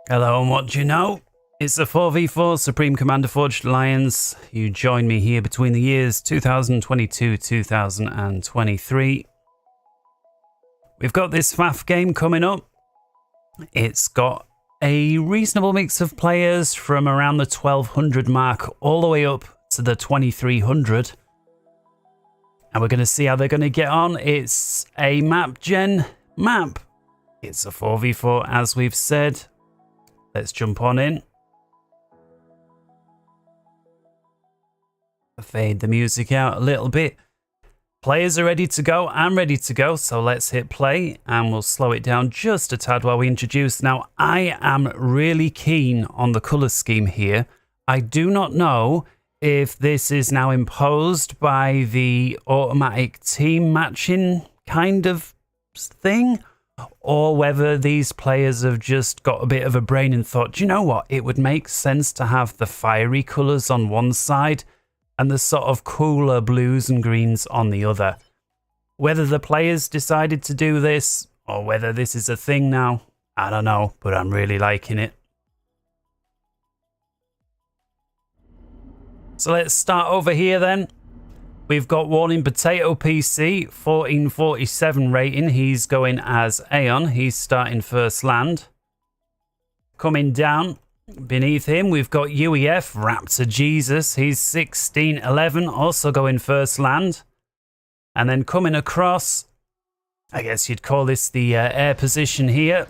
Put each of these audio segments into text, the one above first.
Hello, and what do you know? It's the 4v4 Supreme Commander Forged Alliance. You join me here between the years 2022-2023. We've got this FAF game coming up. It's got a reasonable mix of players from around the 1200 mark all the way up to the 2300. And we're going to see how they're going to get on. It's a map gen map. It's a 4v4 as we've said. Let's jump on in. Fade the music out a little bit. Players are ready to go. I'm ready to go. So let's hit play and we'll slow it down just a tad while we introduce. Now, I am really keen on the colour scheme here. I do not know if this is now imposed by the automatic team matching kind of thing, or whether these players have just got a bit of a brain and thought, do you know what, it would make sense to have the fiery colours on one side and the sort of cooler blues and greens on the other. Whether the players decided to do this or whether this is a thing now, I don't know, but I'm really liking it. So let's start over here then. We've got Warning Potato PC, 1447 rating. He's going as Aeon. He's starting first land. Coming down beneath him, we've got UEF, Raptor Jesus. He's 1611, also going first land. And then coming across, I guess you'd call this the air position here.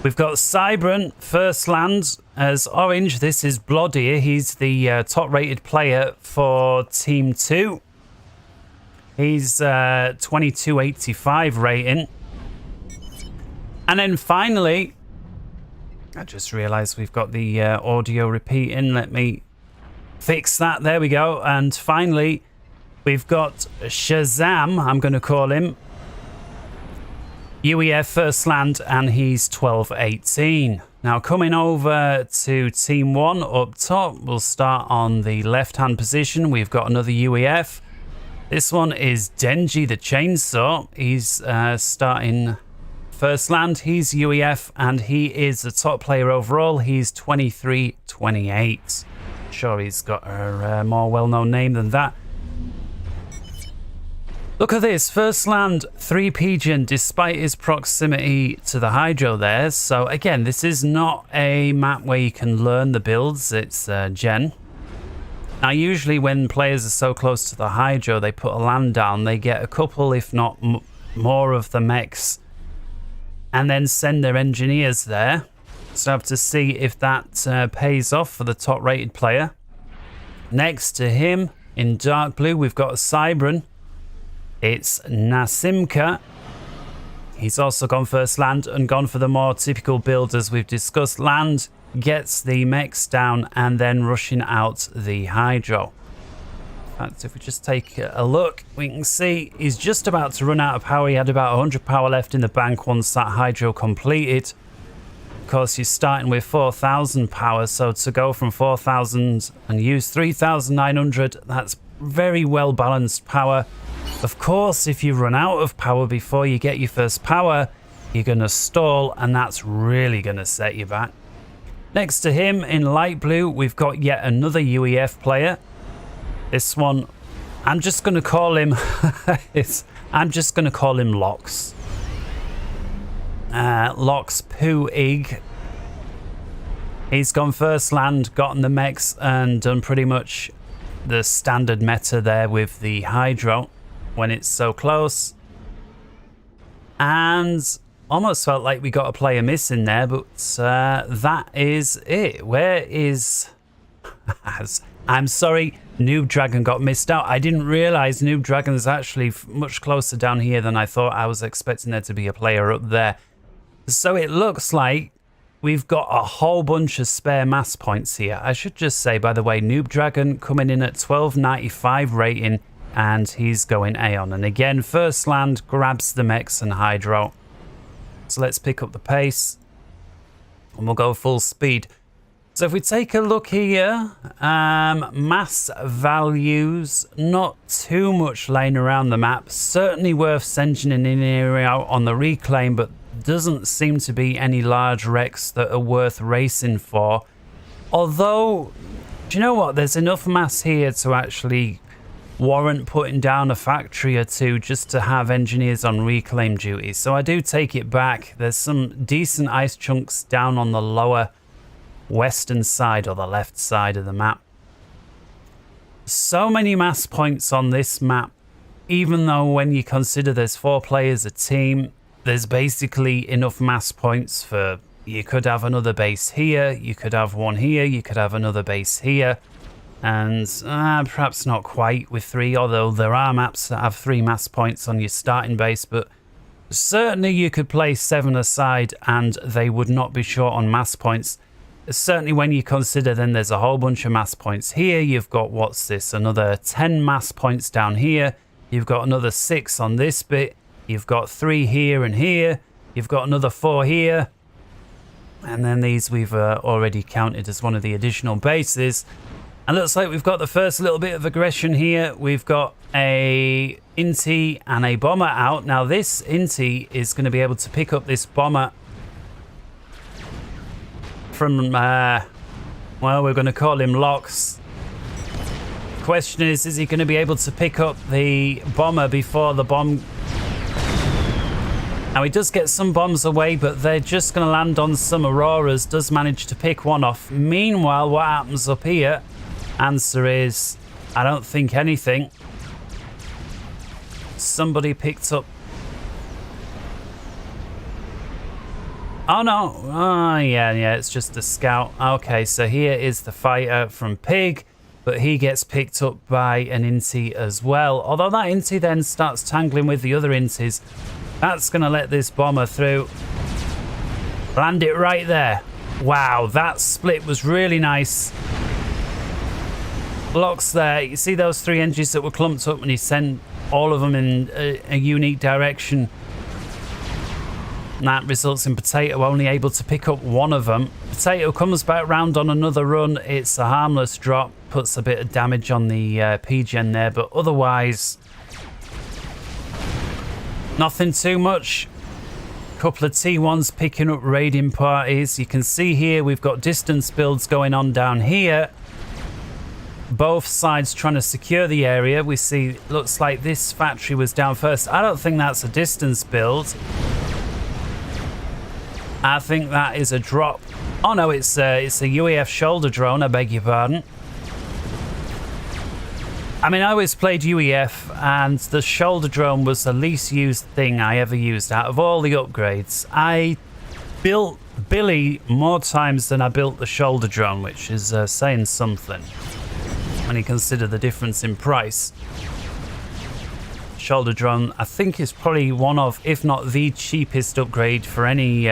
We've got Cybran, first land as Orange. This is Bloodier. He's the top rated player for Team 2. He's 2285 rating. And then finally, I just realized we've got the audio repeating. Let me fix that. There we go. And finally, we've got Shazam, I'm going to call him. UEF first land, and he's 1218. Now coming over to Team 1 up top, we'll start on the left-hand position. We've got another UEF. This one is Denji the Chainsaw. He's starting first land. He's UEF and he is the top player overall. He's 2328. Sure, he's got a more well-known name than that. Look at this. First land, 3 Pigeon, despite his proximity to the Hydro there. So again, this is not a map where you can learn the builds. It's gen. Now, usually when players are so close to the Hydro, they put a land down, they get a couple, if not more of the mechs, and then send their engineers there. So I have to see if that pays off for the top rated player. Next to him, in dark blue, we've got a Cybran. It's Nasimka. He's also gone first land and gone for the more typical build as we've discussed. Land, gets the mechs down and then rushing out the Hydro. In fact, if we just take a look, we can see he's just about to run out of power. He had about 100 power left in the bank once that Hydro completed. Of course, he's starting with 4,000 power, so to go from 4,000 and use 3,900, that's very well balanced power. Of course, if you run out of power before you get your first power, you're going to stall, and that's really going to set you back. Next to him in light blue, we've got yet another UEF player. This one, I'm just going to call him Lox. Lox Poo Ig. He's gone first land, gotten the mechs, and done pretty much the standard meta there with the Hydro when it's so close. And almost felt like we got a player missing there, but that is it. Where is... I'm sorry, Noob Dragon got missed out. I didn't realize Noob Dragon is actually much closer down here than I thought. I was expecting there to be a player up there. So it looks like we've got a whole bunch of spare mass points here. I should just say, by the way, Noob Dragon coming in at 1295 rating, and he's going Aeon. And again, first land, grabs the mechs and Hydro. So let's pick up the pace and we'll go full speed. So if we take a look here, mass values, not too much laying around the map. Certainly worth sending in here out on the reclaim, but doesn't seem to be any large wrecks that are worth racing for. Although, do you know what? There's enough mass here to actually warrant putting down a factory or two just to have engineers on reclaim duty. So I do take it back. There's some decent ice chunks down on the lower western side or the left side of the map. So many mass points on this map, even though when you consider there's 4 players a team, there's basically enough mass points for, you could have another base here, you could have one here, you could have another base here. And perhaps not quite with 3, although there are maps that have 3 mass points on your starting base, but certainly you could place 7 aside and they would not be short on mass points. Certainly when you consider then there's a whole bunch of mass points here. You've got, what's this, another 10 mass points down here. You've got another 6 on this bit. You've got 3 here and here. You've got another 4 here. And then these we've already counted as one of the additional bases. And looks like we've got the first little bit of aggression here. We've got a Inti and a bomber out. Now this Inti is going to be able to pick up this bomber from, well, we're going to call him Locks. Question is he going to be able to pick up the bomber before the bomb? Now he does get some bombs away, but they're just going to land on some Auroras. Does manage to pick one off. Meanwhile, what happens up here? Answer is, I don't think anything. Somebody picked up. Oh no, oh yeah, it's just a scout. Okay, so here is the fighter from Pig, but he gets picked up by an Inti as well. Although that Inti then starts tangling with the other Intis. That's going to let this bomber through. Land it right there. Wow, that split was really nice. Locks there. You see those 3 engines that were clumped up and he sent all of them in a unique direction. And that results in Potato only able to pick up one of them. Potato comes back round on another run. It's a harmless drop. Puts a bit of damage on the P-Gen there, but otherwise nothing too much. Couple of T1s picking up raiding parties. You can see here we've got distance builds going on down here. Both sides trying to secure the area. We see, looks like this factory was down first. I don't think that's a distance build. I think that is a drop. Oh no, it's a UEF shoulder drone, I beg your pardon. I mean, I always played UEF and the shoulder drone was the least used thing I ever used out of all the upgrades. I built Billy more times than I built the shoulder drone, which is saying something when you consider the difference in price. Shoulder drone, I think, is probably one of, if not the cheapest upgrade for any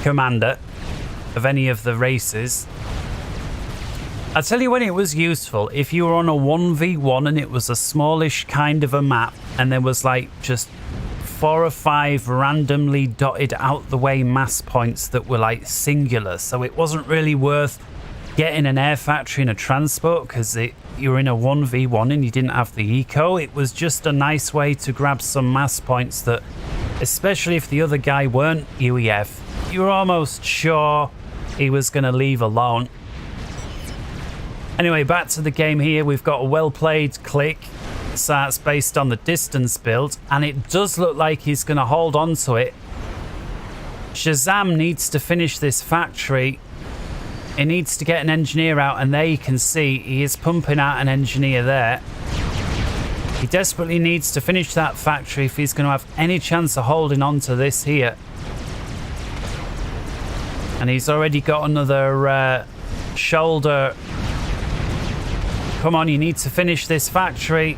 commander of any of the races. I'll tell you when it was useful. If you were on a 1v1 and it was a smallish kind of a map and there was like just 4 or 5 randomly dotted out the way mass points that were like singular, so it wasn't really worth getting an air factory and a transport because you were in a 1v1 and you didn't have the eco. It was just a nice way to grab some mass points that, especially if the other guy weren't UEF, you were almost sure he was going to leave alone. Anyway, back to the game here. We've got a well-played click. So that's based on the distance build, and it does look like he's going to hold on to it. Shazam needs to finish this factory. He needs to get an engineer out, and there you can see he is pumping out an engineer there. He desperately needs to finish that factory if he's going to have any chance of holding on to this here. And he's already got another shoulder. Come on, you need to finish this factory.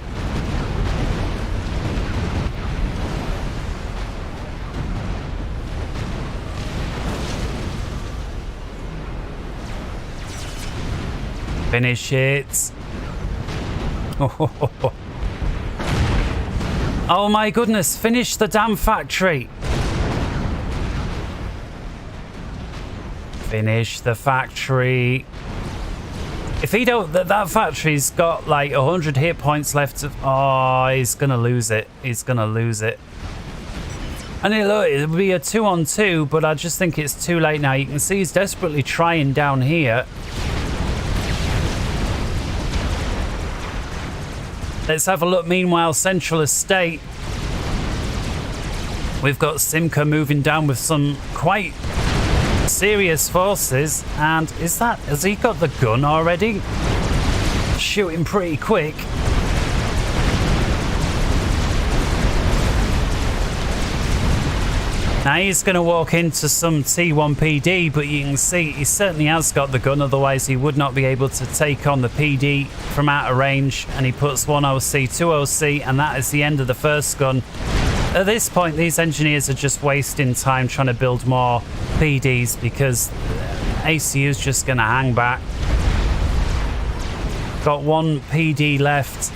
Finish it. Oh my goodness, finish the damn factory. Finish the factory. If he don't, that factory's got like 100 hit points left. Oh, he's gonna lose it. He's gonna lose it. And it would be a 2-on-2, but I just think it's too late now. You can see he's desperately trying down here. Let's have a look. Meanwhile, Central Estate. We've got Simca moving down with some quite serious forces. And has he got the gun already? Shooting pretty quick. Now he's going to walk into some T1 PD, but you can see he certainly has got the gun, otherwise he would not be able to take on the PD from out of range. And he puts 1 OC, 2 OC, and that is the end of the first gun. At this point, these engineers are just wasting time trying to build more PDs because ACU is just going to hang back. Got 1 PD left,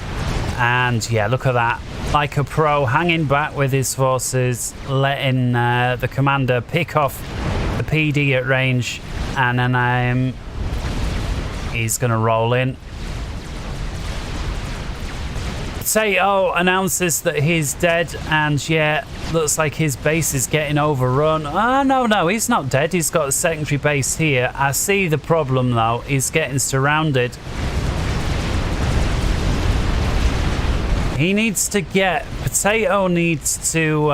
and yeah, look at that. Like a pro, hanging back with his forces, letting the commander pick off the PD at range, and then he's going to roll in. Potato announces that he's dead, and yeah, looks like his base is getting overrun. No, he's not dead. He's got a secondary base here. I see the problem though. He's getting surrounded. He needs to get... Potato needs to...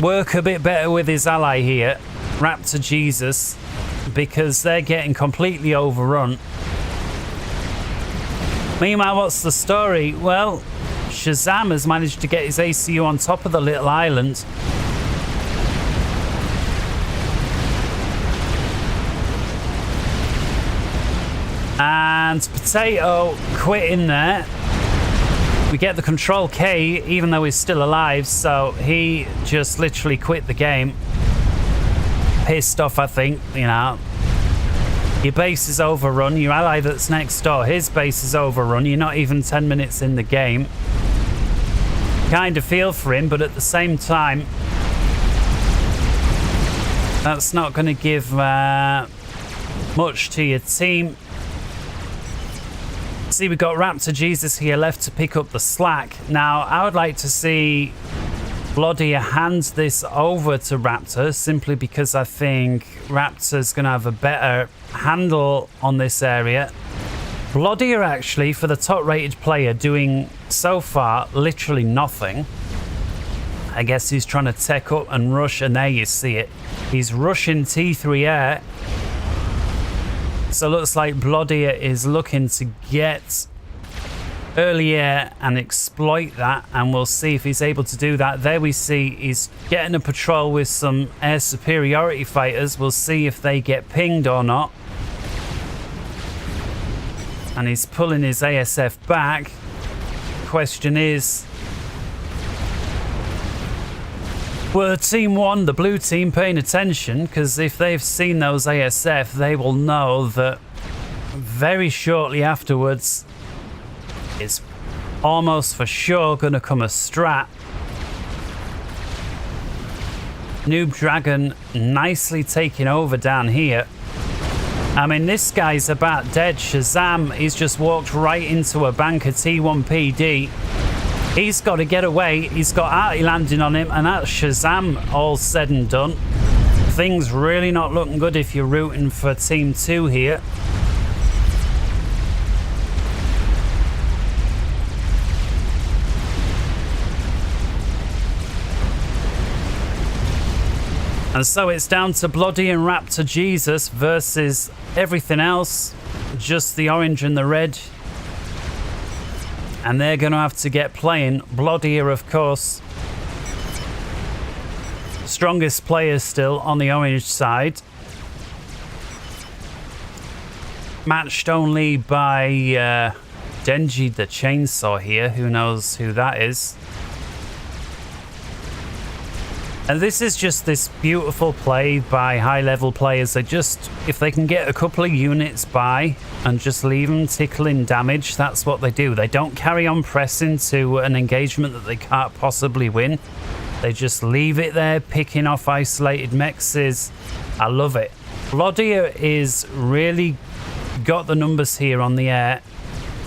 work a bit better with his ally here, Raptor Jesus, because they're getting completely overrun. Meanwhile, what's the story? Well, Shazam has managed to get his ACU on top of the little island. And Potato quitting there. We get the Control K, even though he's still alive, so he just literally quit the game. Pissed off, I think, you know. Your base is overrun. Your ally that's next door, his base is overrun. You're not even 10 minutes in the game. Kind of feel for him, but at the same time, that's not going to give much to your team. See, we've got Raptor Jesus here left to pick up the slack. Now, I would like to see Bloody hand this over to Raptor, simply because I think Raptor's going to have a better handle on this area. Bloody are actually, for the top rated player, doing so far literally nothing. I guess he's trying to tech up and rush, and there you see it. He's rushing T3 air. So it looks like Bloody is looking to get early air and exploit that, and we'll see if he's able to do that. There we see he's getting a patrol with some air superiority fighters. We'll see if they get pinged or not. And he's pulling his ASF back. Question is, were Team 1, the blue team, paying attention? Because if they've seen those ASF, they will know that very shortly afterwards it's almost for sure going to come a strat. Noob Dragon nicely taking over down here. I mean, this guy's about dead. Shazam, he's just walked right into a bank of T1 PD. He's got to get away. He's got Arty landing on him, and that's Shazam all said and done. Things really not looking good if you're rooting for Team 2 here. And so it's down to Bloody and Raptor Jesus versus everything else. Just the orange and the red. And they're going to have to get playing. Bloody, of course, strongest player still on the orange side. Matched only by Denji the Chainsaw here. Who knows who that is. And this is just this beautiful play by high-level players. They just, if they can get a couple of units by and just leave them tickling damage, that's what they do. They don't carry on pressing to an engagement that they can't possibly win. They just leave it there, picking off isolated mexes. I love it. Bloody is really got the numbers here on the air.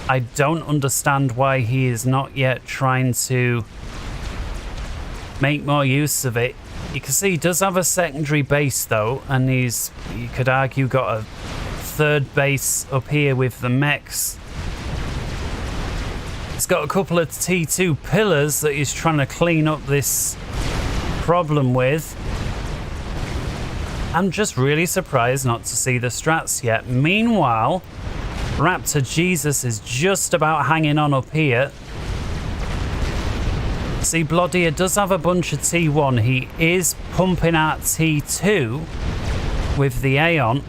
I don't understand why he is not yet trying to make more use of it. You can see he does have a secondary base though, and he's, you could argue, got a third base up here with the mechs. He's got a couple of T2 pillars that he's trying to clean up this problem with. I'm just really surprised not to see the strats yet. Meanwhile, Raptor Jesus is just about hanging on up here. See, Bloddia does have a bunch of T1. He is pumping out T2 with the Aeon.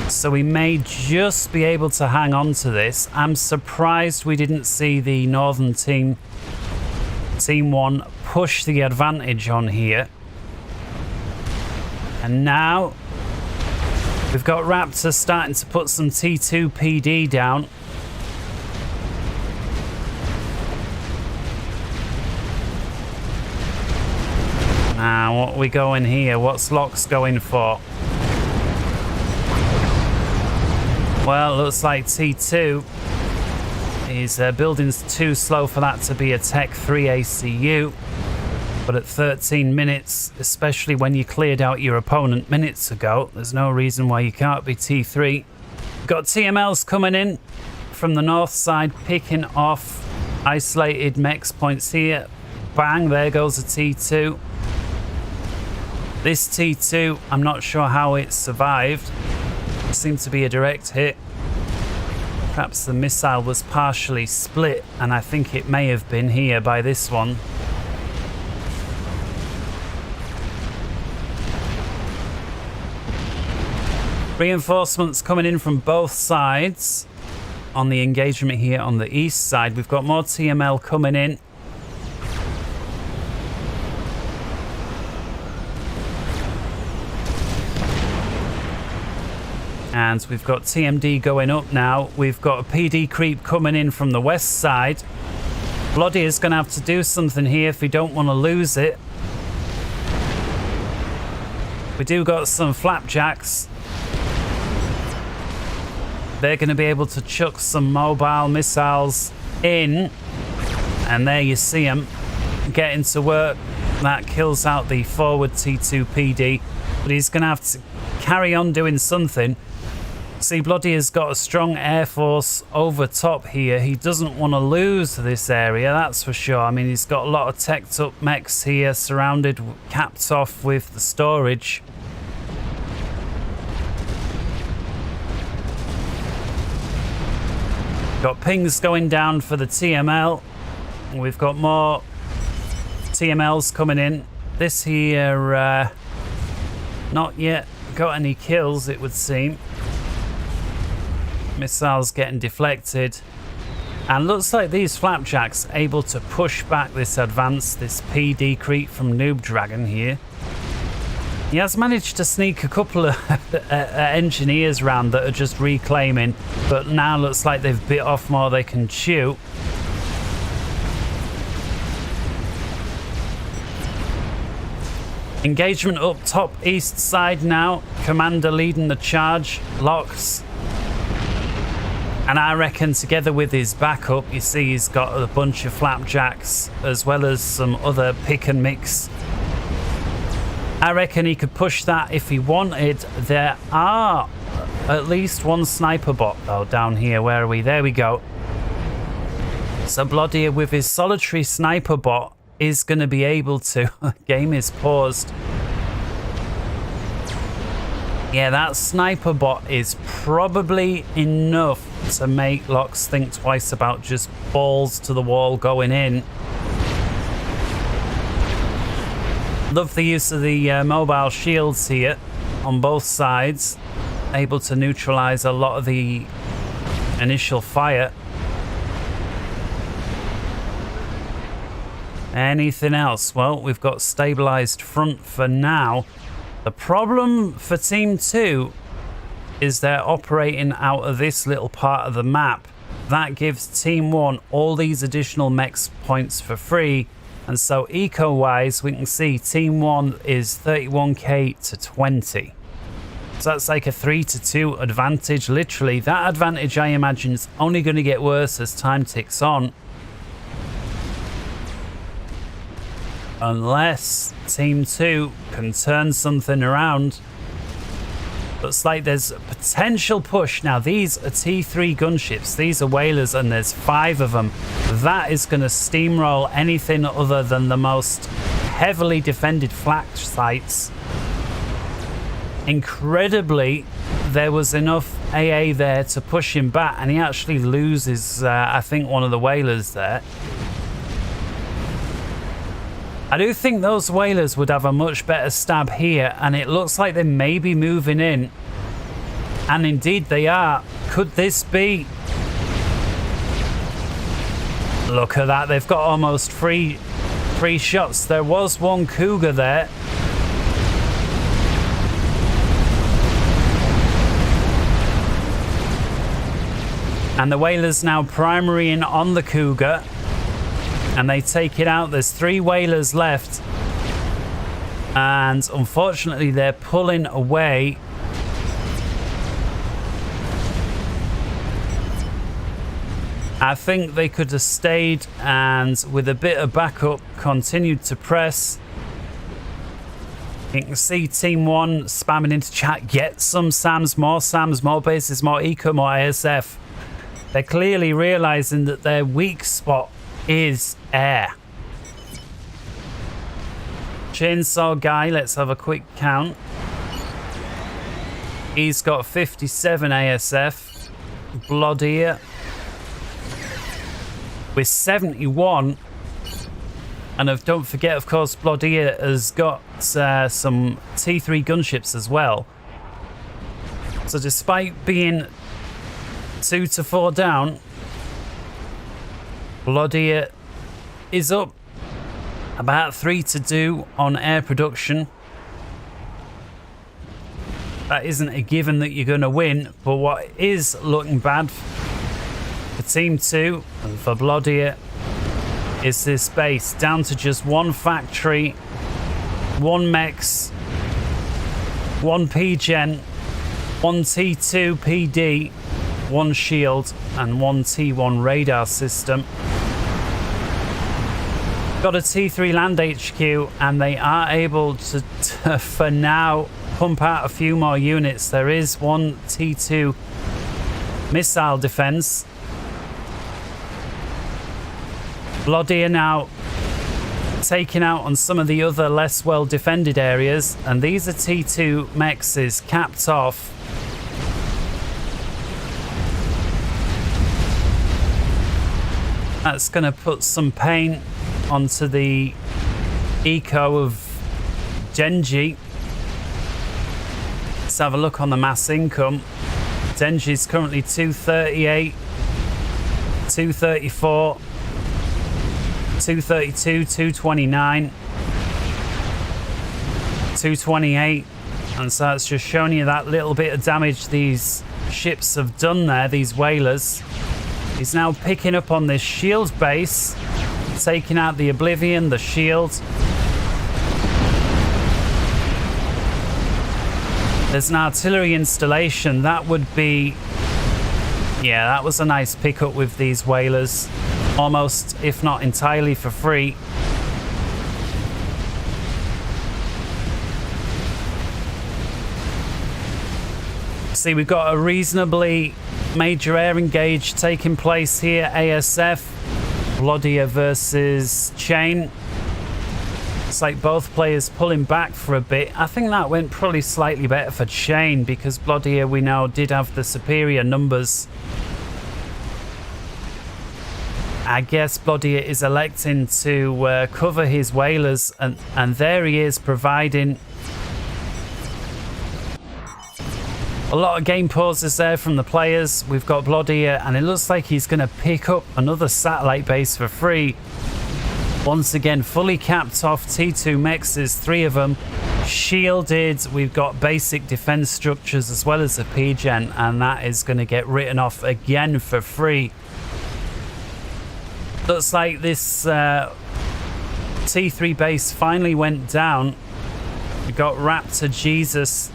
So we may just be able to hang on to this. I'm surprised we didn't see the Northern Team 1, push the advantage on here. And now we've got Raptor starting to put some T2 PD down. Now, what are we going here? What's Locks going for? Well, looks like T2 is building's too slow for that to be a Tech 3 ACU. But at 13 minutes, especially when you cleared out your opponent minutes ago, there's no reason why you can't be T3. Got TMLs coming in from the north side, picking off isolated mechs points here. Bang, there goes a T2. This T2, I'm not sure how it survived. It seemed to be a direct hit. Perhaps the missile was partially split, and I think it may have been here by this one. Reinforcements coming in from both sides on the engagement here on the east side. We've got more TML coming in. And we've got TMD going up now. We've got a PD creep coming in from the west side. Bloddy is going to have to do something here if we don't want to lose it. We do got some flapjacks. They're going to be able to chuck some mobile missiles in. And there you see them getting to work. That kills out the forward T2 PD. But he's going to have to carry on doing something. See, Bloody has got a strong air force over top here. He doesn't want to lose this area, that's for sure. I mean, he's got a lot of teched up mechs here, surrounded, capped off with the storage. Got pings going down for the TML. We've got more TMLs coming in. This here, not yet got any kills, it would seem. Missiles getting deflected. And looks like these flapjacks able to push back this advance, this PD creep from Noob Dragon here. He has managed to sneak a couple of engineers round that are just reclaiming, but now looks like they've bit off more they can chew. Engagement up top east side now. Commander leading the charge. Locks. And I reckon together with his backup, you see he's got a bunch of flapjacks as well as some other pick and mix. I reckon he could push that if he wanted. There are at least one sniper bot though down here. Where are we? There we go. So Bloddia with his solitary sniper bot is going to be able to... Game is paused. Yeah, that sniper bot is probably enough to make Locks think twice about just balls to the wall going in. Love the use of the mobile shields here on both sides. Able to neutralize a lot of the initial fire. Anything else? Well, we've got stabilized front for now. The problem for Team 2 is they're operating out of this little part of the map. That gives Team 1 all these additional mechs points for free. And so eco-wise, we can see Team 1 is 31k to 20. So that's like a 3-2 advantage. Literally, that advantage, I imagine, is only going to get worse as time ticks on. Unless Team 2 can turn something around. Looks like there's a potential push. Now, these are T3 gunships. These are whalers, and there's 5 of them. That is going to steamroll anything other than the most heavily defended flak sites. Incredibly, there was enough AA there to push him back, and he actually loses, I think, one of the whalers there. I do think those whalers would have a much better stab here, and it looks like they may be moving in. And indeed they are. Could this be? Look at that, they've got almost three shots. There was one Cougar there. And the whalers now primarying on the Cougar. And they take it out. There's 3 whalers left. And unfortunately, they're pulling away. I think they could have stayed and with a bit of backup continued to press. You can see Team 1 spamming into chat. Get some SAMs, more bases, more eco, more ASF. They're clearly realizing that their weak spot is air. Chainsaw guy, let's have a quick count. He's got 57 ASF. Bloodier with 71. And don't forget, of course, Bloodier has got some T3 gunships as well. So despite being 2-4 down, Bloodier is up about 3-2 on air production. That isn't a given that you're going to win, but what is looking bad for Team 2 and for Bloodier is this base down to just 1 factory, 1 mechs, 1 PGen, 1 T2 PD, 1 shield and 1 T1 radar system. Got a T3 land HQ, and they are able to for now pump out a few more units. There is 1 T2 missile defense. Bloodier now taking out on some of the other less well defended areas, and these are T2 mechs is capped off. That's going to put some pain onto the eco of Genji. Let's have a look on the mass income. Genji is currently 238, 234, 232, 229, 228. And so it's just showing you that little bit of damage these ships have done there, these whalers. He's now picking up on this shield base, taking out the Oblivion, the shield. There's an artillery installation. That would be... yeah, that was a nice pickup with these whalers. Almost, if not entirely, for free. See, we've got a reasonably major air engage taking place here. ASF, Bloodier versus Chain. It's like both players pulling back for a bit. I think that went probably slightly better for Chain because Bloodier, we know, did have the superior numbers. I guess Bloodier is electing to cover his whalers, and there he is providing a lot of game pauses there from the players. We've got Bloodier, and it looks like he's going to pick up another satellite base for free. Once again, fully capped off T2 mechs, 3 of them. Shielded, we've got basic defense structures as well as a PGen, and that is going to get written off again for free. Looks like this T3 base finally went down. We got Raptor Jesus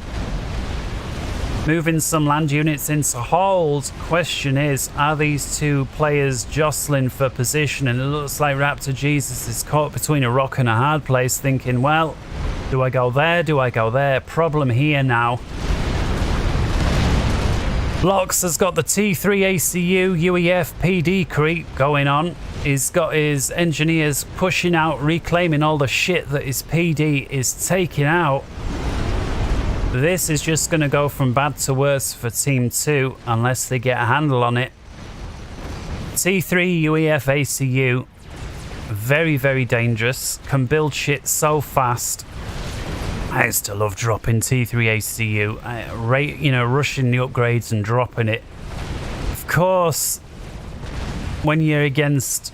moving some land units into hold. Question is, are these two players jostling for position? And it looks like Raptor Jesus is caught between a rock and a hard place, thinking, well, do I go there? Do I go there? Problem here now. Lox has got the T3 ACU UEF PD creep going on. He's got his engineers pushing out, reclaiming all the shit that his PD is taking out. This is just going to go from bad to worse for Team 2 unless they get a handle on it. T3 UEF ACU, very, very dangerous. Can build shit so fast. I used to love dropping T3 ACU. Rushing the upgrades and dropping it. Of course, when you're against,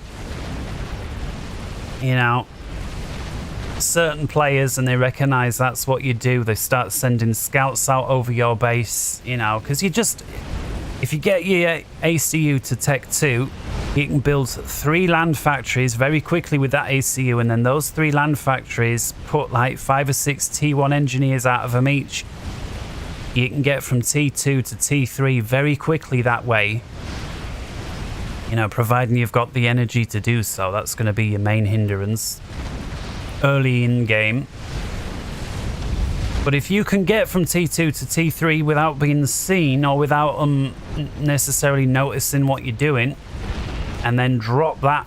certain players and they recognize that's what you do, they start sending scouts out over your base, because if you get your ACU to Tech 2, you can build 3 land factories very quickly with that ACU, and then those 3 land factories put like 5 or 6 T1 engineers out of them each. You can get from T2 to T3 very quickly that way, providing you've got the energy to do so. That's going to be your main hindrance early in game. But if you can get from T2 to T3 without being seen or without necessarily noticing what you're doing, and then drop that,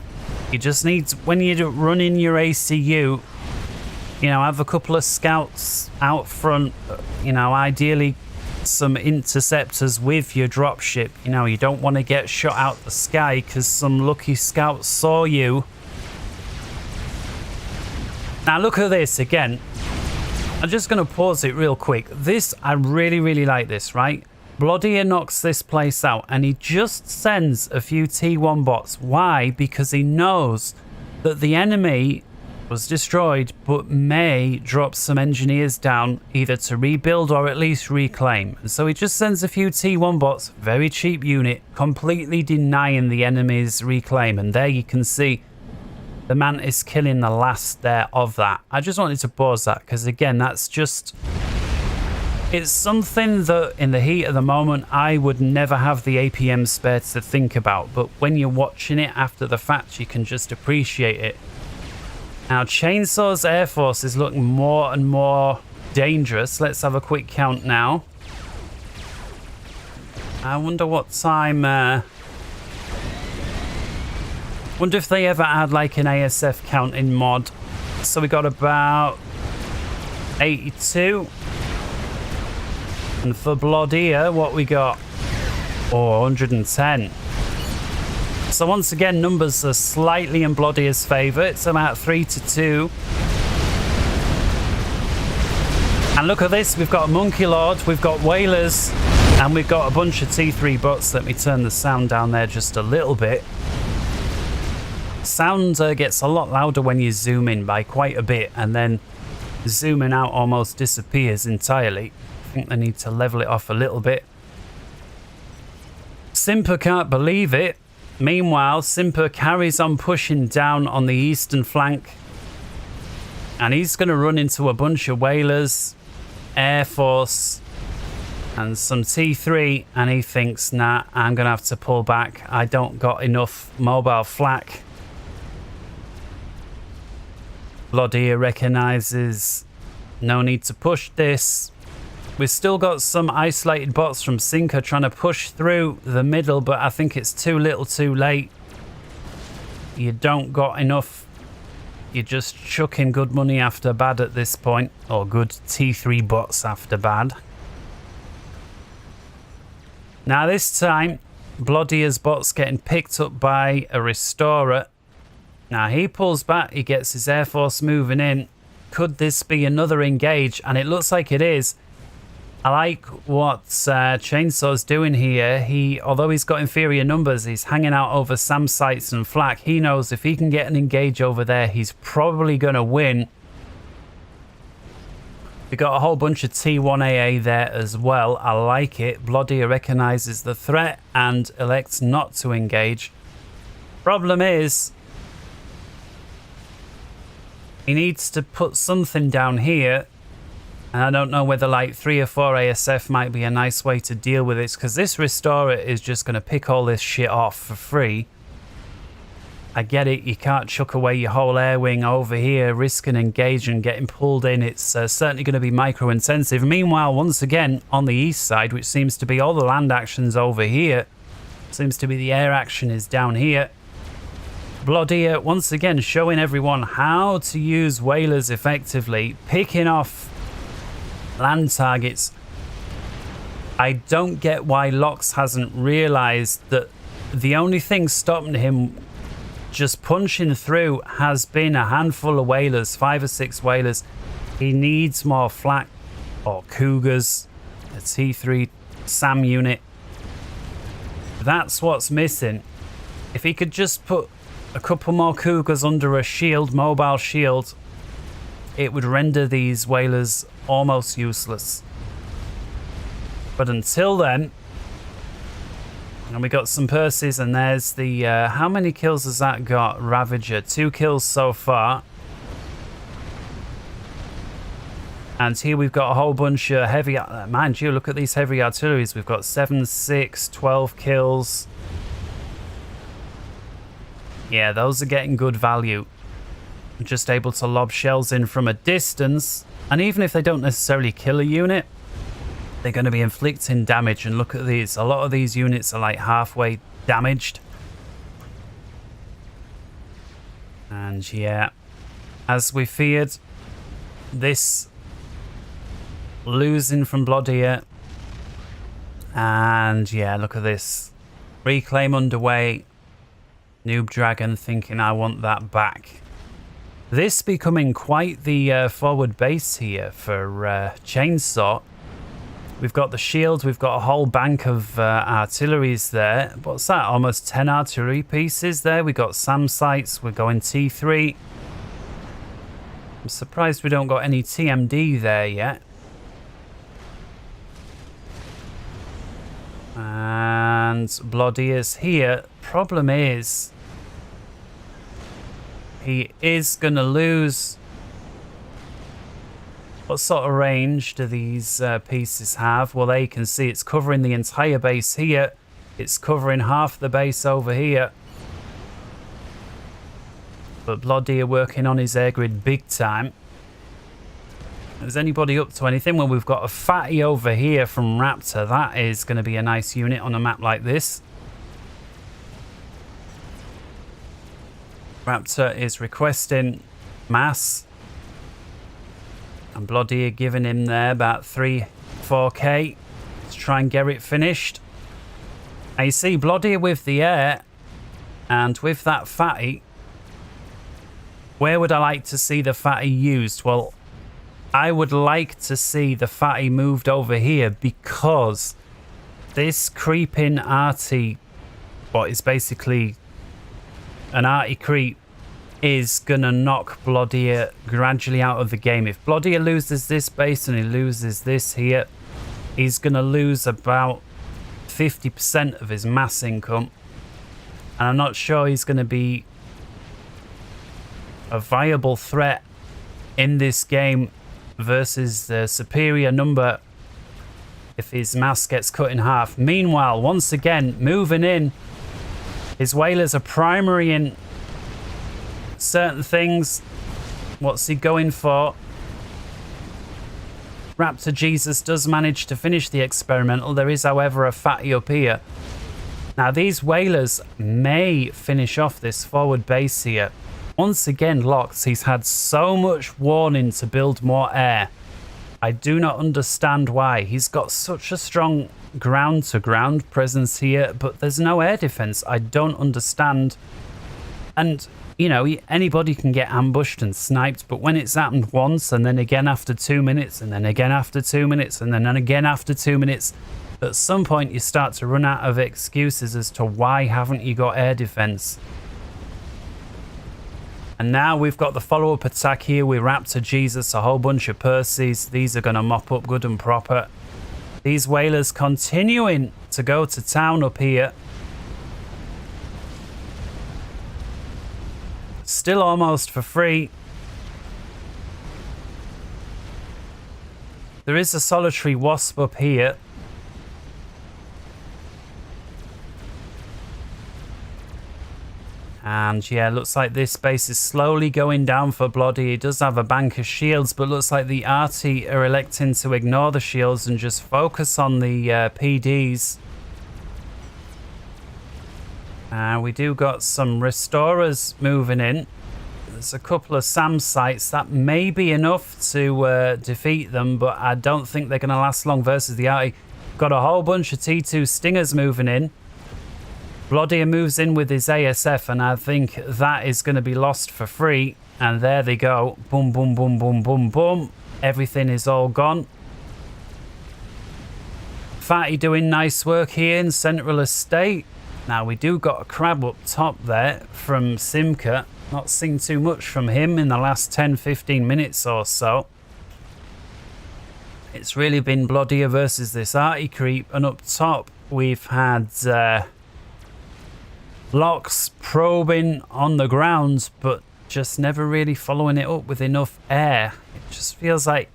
you just need, when you're running your ACU, have a couple of scouts out front, ideally some interceptors with your dropship. You don't want to get shot out the sky because some lucky scout saw you. Now look at this again. I'm just going to pause it real quick. This, I really, really like this, right? Bloodier knocks this place out and he just sends a few T1 bots. Why? Because he knows that the enemy was destroyed but may drop some engineers down either to rebuild or at least reclaim. And so he just sends a few T1 bots, very cheap unit, completely denying the enemy's reclaim. And there you can see the Mantis killing the last there of that. I just wanted to pause that because, again, that's just... it's something that in the heat of the moment I would never have the APM spare to think about. But when you're watching it after the fact, you can just appreciate it. Now, Chainsaw's Air Force is looking more and more dangerous. Let's have a quick count now. I wonder what time... wonder if they ever add like an ASF counting mod. So we got about 82. And for Bloodier, what we got? Oh, 110. So once again, numbers are slightly in Bloodier's favour. It's about 3-2. And look at this. We've got a Monkey Lord, we've got Whalers, and we've got a bunch of T3 bots. Let me turn the sound down there just a little bit. Sound gets a lot louder when you zoom in by quite a bit, and then zooming out almost disappears entirely. I think they need to level it off a little bit. Simper can't believe it. Meanwhile, Simper carries on pushing down on the eastern flank, and he's going to run into a bunch of Whalers, Air Force, and some T3, and he thinks, nah, I'm going to have to pull back. I don't got enough mobile flak. Bloodier recognises no need to push this. We've still got some isolated bots from Sinker trying to push through the middle, but I think it's too little too late. You don't got enough. You're just chucking good money after bad at this point, or good T3 bots after bad. Now this time, Bloodier's bot's getting picked up by a Restorer. Now he pulls back, he gets his Air Force moving in. Could this be another engage? And it looks like it is. I like what Chainsaw's doing here. Although he's got inferior numbers, he's hanging out over SAM sites and flak. He knows if he can get an engage over there, he's probably going to win. We got a whole bunch of T1AA there as well. I like it. Bloodier recognises the threat and elects not to engage. Problem is, he needs to put something down here And I don't know whether like 3 or 4 ASF might be a nice way to deal with this, because this Restorer is just going to pick all this shit off for free. I get it, you can't chuck away your whole air wing over here, risk and engage and getting pulled in. It's certainly going to be micro-intensive. Meanwhile, once again, on the east side, which seems to be all the land actions over here, seems to be the air action is down here. Bloodier, once again, showing everyone how to use whalers effectively, picking off land targets. I don't get why Lox hasn't realised that the only thing stopping him just punching through has been a handful of whalers, 5 or 6 whalers. He needs more flak or cougars, a T3 SAM unit. That's what's missing. If he could just put a couple more cougars under a shield, mobile shield, it would render these whalers almost useless. But until then, and we got some Percies, and there's the how many kills has that got? Ravager, 2 kills so far. And here we've got a whole bunch of heavy, mind you, look at these heavy artilleries. We've got 7, 6, 12 kills. Yeah, those are getting good value. Just able to lob shells in from a distance, and even if they don't necessarily kill a unit, they're going to be inflicting damage. And look at these, a lot of these units are like halfway damaged. And yeah, as we feared, this losing from Bloodier. And yeah, look at this, reclaim underway. Noob Dragon thinking I want that back. This becoming quite the forward base here for Chainsaw. We've got the shield, we've got a whole bank of artilleries there. What's that? Almost 10 artillery pieces there. We got SAM sights, we're going T3. I'm surprised we don't got any TMD there yet. And Bloodier's here. Problem is, he is going to lose. What sort of range do these pieces have? Well, there you can see it's covering the entire base here. It's covering half the base over here. But Bloodier working on his air grid big time. Is anybody up to anything? Well, we've got a fatty over here from Raptor. That is going to be a nice unit on a map like this. Raptor is requesting mass. And Bloodier giving him there about 3-4k to try and get it finished. Now you see Bloodier with the air and with that fatty. Where would I like to see the fatty used? Well, I would like to see the fatty moved over here, because this creeping arty, what is basically an arty creep, is gonna knock Bloodier gradually out of the game. If Bloodier loses this base and he loses this here, he's gonna lose about 50% of his mass income, and I'm not sure he's gonna be a viable threat in this game versus the superior number if his mass gets cut in half. Meanwhile, once again, moving in, his whalers are primary in certain things. What's he going for? Raptor Jesus does manage to finish the experimental. There is, however, a fatty up here. Now, these whalers may finish off this forward base here. Once again, Lox, he's had so much warning to build more air. I do not understand why. He's got such a strong ground-to-ground presence here, but there's no air defense. I don't understand. And, you know, anybody can get ambushed and sniped, but when it's happened once, and then again after 2 minutes, and then again after 2 minutes, and then again after 2 minutes, at some point you start to run out of excuses as to why haven't you got air defense. And now we've got the follow-up attack here with Raptor Jesus, a whole bunch of Percies. These are going to mop up good and proper. These whalers continuing to go to town up here. Still almost for free. There is a solitary wasp up here. And yeah, looks like this base is slowly going down for Bloody. It does have a bank of shields, but looks like the arty are electing to ignore the shields and just focus on the PDs. We do got some restorers moving in. There's a couple of SAM sites that may be enough to defeat them, but I don't think they're going to last long versus the arty. Got a whole bunch of T2 Stingers moving in. Bloody moves in with his ASF, and I think that is going to be lost for free. And there they go. Boom, boom, boom, boom, boom, boom. Everything is all gone. Fatty doing nice work here in Central Estate. Now, we do got a crab up top there from Simca. Not seen too much from him in the last 10-15 minutes or so. It's really been Bloodier versus this arty creep. And up top, we've had... Locks probing on the ground, but just never really following it up with enough air. It just feels like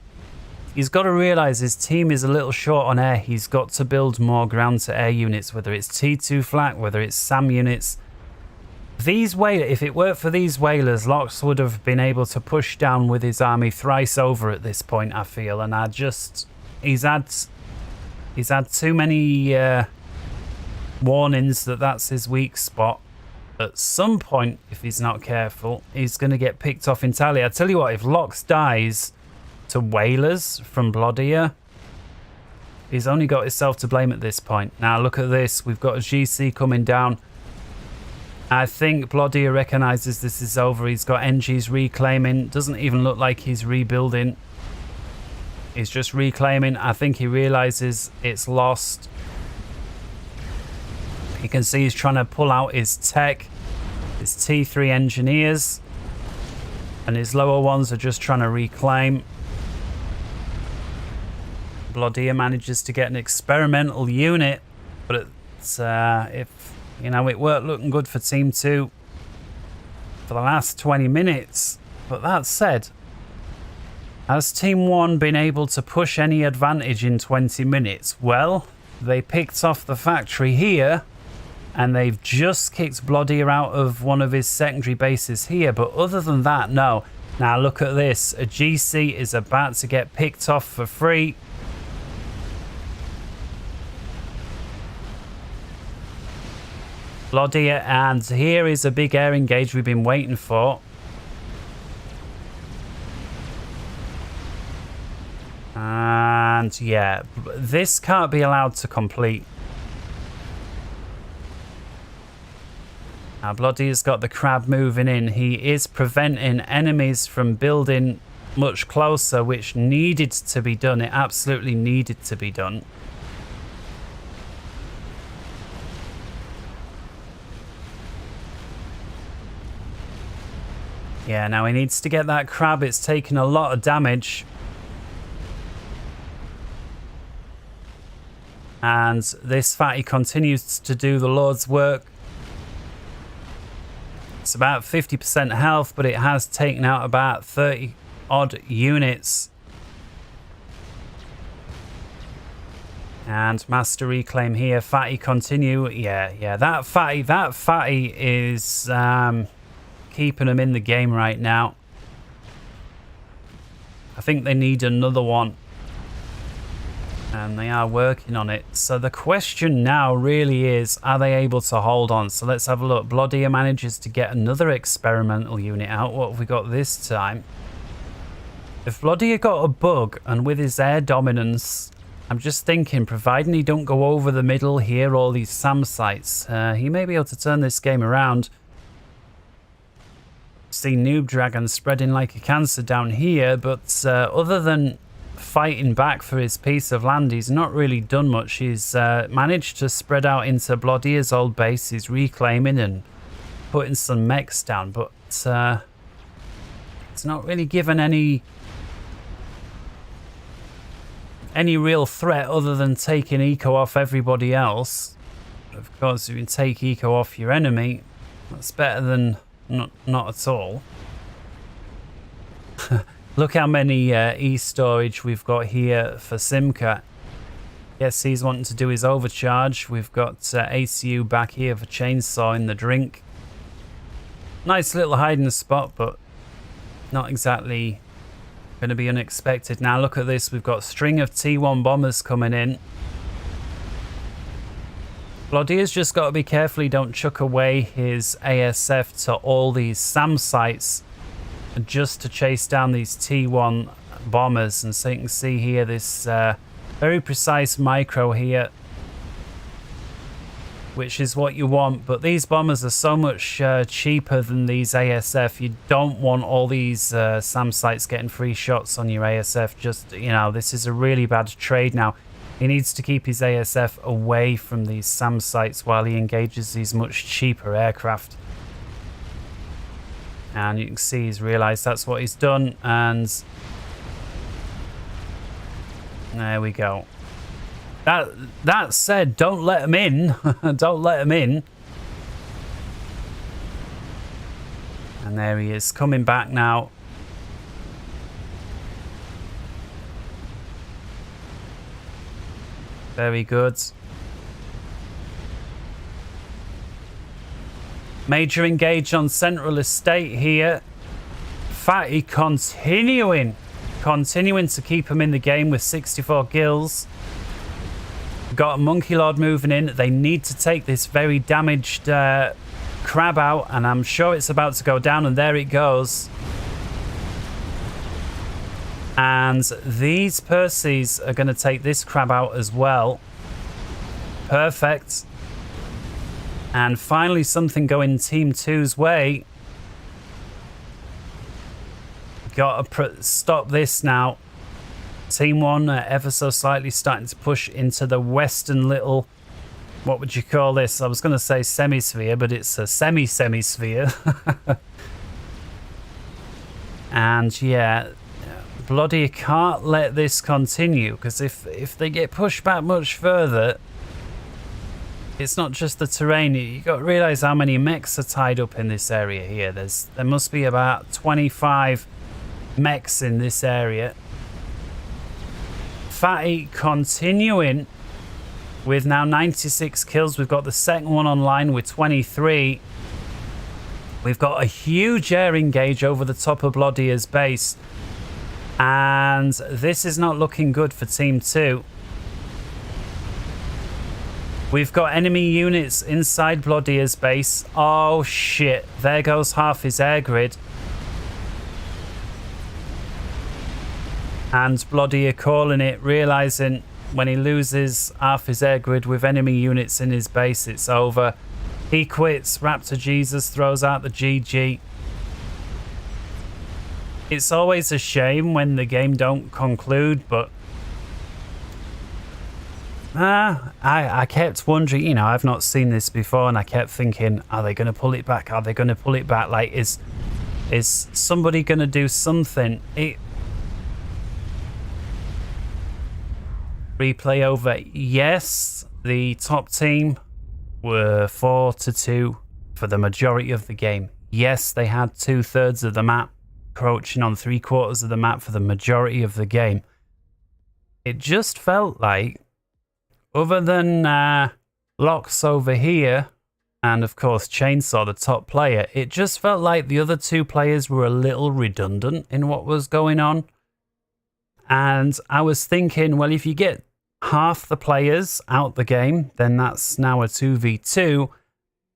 he's got to realize his team is a little short on air. He's got to build more ground-to-air units, whether it's T2 flak, whether it's SAM units. These whalers, if it weren't for these whalers, Locks would have been able to push down with his army thrice over at this point, I feel. And he's had too many warnings that that's his weak spot. At some point, if he's not careful, he's going to get picked off entirely. I tell you what, if Locks dies to whalers from Bloodier, he's only got himself to blame at this point. Now look at this, we've got a GC coming down. I think Bloodier recognises this is over. He's got NGs reclaiming. Doesn't even look like he's rebuilding. He's just reclaiming. I think he realises it's lost. You can see he's trying to pull out his tech, his T3 engineers, and his lower ones are just trying to reclaim. Bloodier manages to get an experimental unit, but it's, if you know, it weren't looking good for Team 2 for the last 20 minutes. But that said, has Team 1 been able to push any advantage in 20 minutes? Well, they picked off the factory here, and they've just kicked Bloodier out of one of his secondary bases here. But other than that, no. Now look at this. A GC is about to get picked off for free. Bloodier, and here is a big air engage we've been waiting for. And yeah, this can't be allowed to complete. Now Bloodier's got the crab moving in. He is preventing enemies from building much closer, which needed to be done. It absolutely needed to be done. Yeah, now he needs to get that crab. It's taken a lot of damage. And this fatty continues to do the Lord's work. It's about 50% health, but it has taken out about 30 odd units. And master reclaim here. Fatty continue. Yeah, that fatty is keeping them in the game right now. I think they need another one. And they are working on it. So the question now really is, are they able to hold on? So let's have a look. Bloodier manages to get another experimental unit out. What have we got this time? If Bloodier got a bug, and with his air dominance, I'm just thinking, providing he don't go over the middle here, all these SAM sites, he may be able to turn this game around. See Noob Dragon spreading like a cancer down here, but other than fighting back for his piece of land, he's not really done much. He's managed to spread out into Bloodier's old base. He's reclaiming and putting some mechs down, but it's not really given any real threat other than taking eco off everybody else. Of course, if you can take eco off your enemy, that's better than not at all. Look how many e-storage we've got here for Simca. Yes, he's wanting to do his overcharge. We've got ACU back here for chainsawing the drink. Nice little hiding spot, but not exactly going to be unexpected. Now look at this. We've got a string of T1 bombers coming in. Bloodier's just got to be careful he don't chuck away his ASF to all these SAM sites just to chase down these T1 bombers. And so you can see here this very precise micro here, which is what you want. But these bombers are so much cheaper than these ASF. You don't want all these SAM sites getting free shots on your ASF. Just, you know, this is a really bad trade now. He needs to keep his ASF away from these SAM sites while he engages these much cheaper aircraft. And you can see he's realised that's what he's done. And there we go. That said, don't let him in. Don't let him in. And there he is, coming back now. Very good. Major engage on Central Estate here. Fatty continuing to keep him in the game with 64 kills. Got a Monkey Lord moving in. They need to take this very damaged crab out, and I'm sure it's about to go down, and there it goes. And these Percies are going to take this crab out as well. Perfect. And finally something going Team 2's way. Got to stop this now. Team 1 ever so slightly starting to push into the western little, what would you call this? I was going to say semi-sphere, but it's a semi-semi-sphere. And yeah, bloody can't let this continue, because if they get pushed back much further, it's not just the terrain. You got to realize how many mechs are tied up in this area here. There must be about 25 mechs in this area. Fatty continuing with now 96 kills. We've got the second one online with 23. We've got a huge air engage over the top of Bloodier's base. And this is not looking good for Team 2. We've got enemy units inside Bloodier's base. Oh shit, there goes half his air grid. And Bloodier calling it, realising when he loses half his air grid with enemy units in his base, it's over. He quits. Raptor Jesus throws out the GG. It's always a shame when the game don't conclude, but I kept wondering, you know, I've not seen this before, and I kept thinking, are they going to pull it back? Are they going to pull it back? Like, is somebody going to do something? Replay over. Yes, the top team were 4-2 for the majority of the game. Yes, they had 2/3 of the map, encroaching on 3/4 of the map for the majority of the game. It just felt like, other than Locks over here, and of course Chainsaw, the top player, it just felt like the other two players were a little redundant in what was going on. And I was thinking, well, if you get half the players out the game, then that's now a 2v2.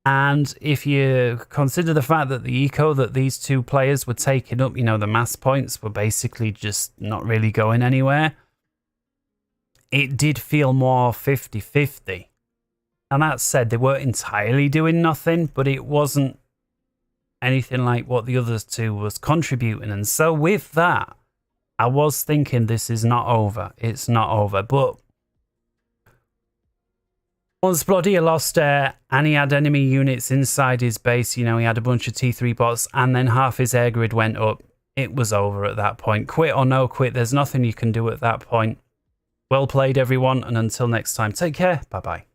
And if you consider the fact that the eco that these two players were taking up, you know, the mass points were basically just not really going anywhere, it did feel more 50-50. And that said, they weren't entirely doing nothing, but it wasn't anything like what the other two was contributing. And so with that, I was thinking this is not over. It's not over. But once Bloodier lost air and he had enemy units inside his base, you know, he had a bunch of T3 bots and then half his air grid went up, it was over at that point. Quit or no quit, there's nothing you can do at that point. Well played, everyone, and until next time, take care. Bye-bye.